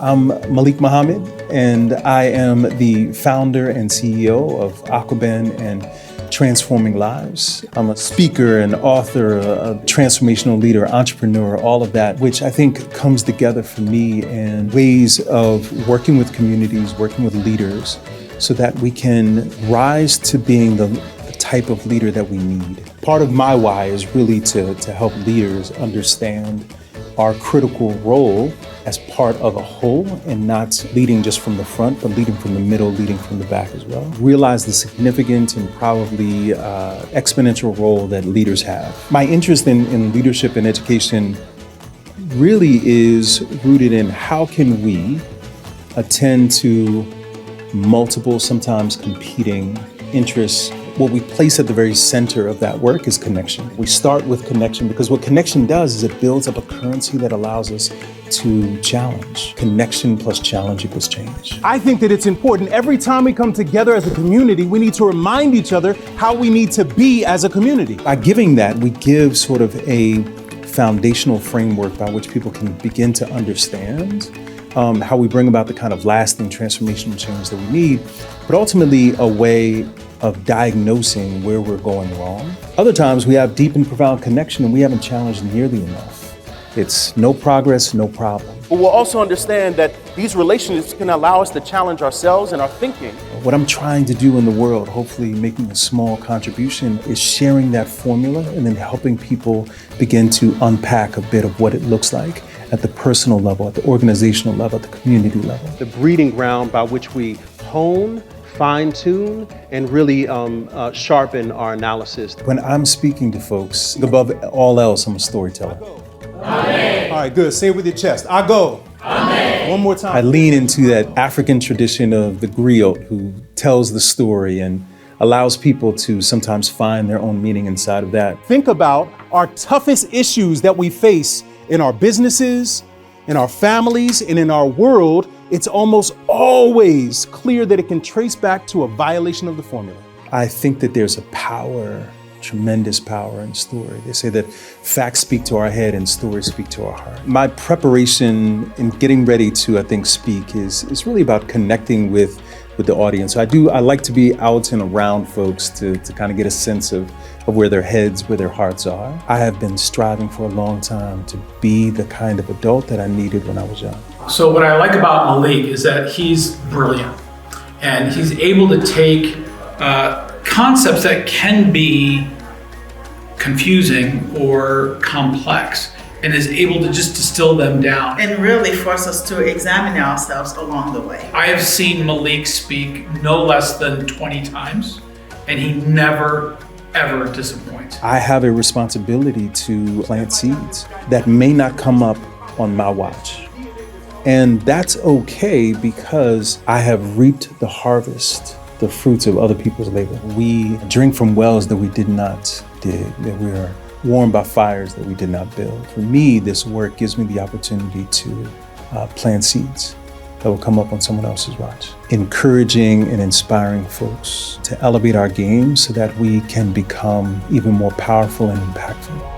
I'm Malik Muhammad, and I am the founder and CEO of Aquaben and Transforming Lives. I'm a speaker, an author, a transformational leader, entrepreneur, all of that, which I think comes together for me in ways of working with communities, working with leaders, so that we can rise to being the type of leader that we need. Part of my why is really to help leaders understand our critical role as part of a whole, and not leading just from the front, but leading from the middle, leading from the back as well. Realize the significant and probably exponential role that leaders have. My interest in leadership and education really is rooted in how can we attend to multiple, sometimes competing interests. What we place at the very center of that work is connection. We start with connection because what connection does is it builds up a currency that allows us to challenge. Connection plus challenge equals change. I think that it's important every time we come together as a community, we need to remind each other how we need to be as a community. By giving that, we give sort of a foundational framework by which people can begin to understand how we bring about the kind of lasting transformational change that we need, but ultimately a way of diagnosing where we're going wrong. Other times we have deep and profound connection and we haven't challenged nearly enough. It's no progress, no problem. But we'll also understand that these relationships can allow us to challenge ourselves and our thinking. What I'm trying to do in the world, hopefully making a small contribution, is sharing that formula and then helping people begin to unpack a bit of what it looks like at the personal level, at the organizational level, at the community level. The breeding ground by which we hone, fine-tune, and really sharpen our analysis. When I'm speaking to folks, above all else, I'm a storyteller. Amen. All right, good. Say it with your chest. I go. Amen. One more time. I lean into that African tradition of the griot who tells the story and allows people to sometimes find their own meaning inside of that. Think about our toughest issues that we face in our businesses, in our families, and in our world. It's almost always clear that it can trace back to a violation of the formula. I think that there's a power, tremendous power in story. They say that facts speak to our head and stories speak to our heart. My preparation in getting ready to, I think, speak is really about connecting with the audience. I like to be out and around folks to kind of get a sense of where their heads, where their hearts are. I have been striving for a long time to be the kind of adult that I needed when I was young. So what I like about Malik is that he's brilliant and he's able to take concepts that can be confusing or complex and is able to just distill them down. And really force us to examine ourselves along the way. I have seen Malik speak no less than 20 times, and he never, ever disappoints. I have a responsibility to plant seeds that may not come up on my watch. And that's okay because I have reaped the harvest, the fruits of other people's labor. We drink from wells that we did not dig, that we are warmed by fires that we did not build. For me, this work gives me the opportunity to plant seeds that will come up on someone else's watch, encouraging and inspiring folks to elevate our game so that we can become even more powerful and impactful.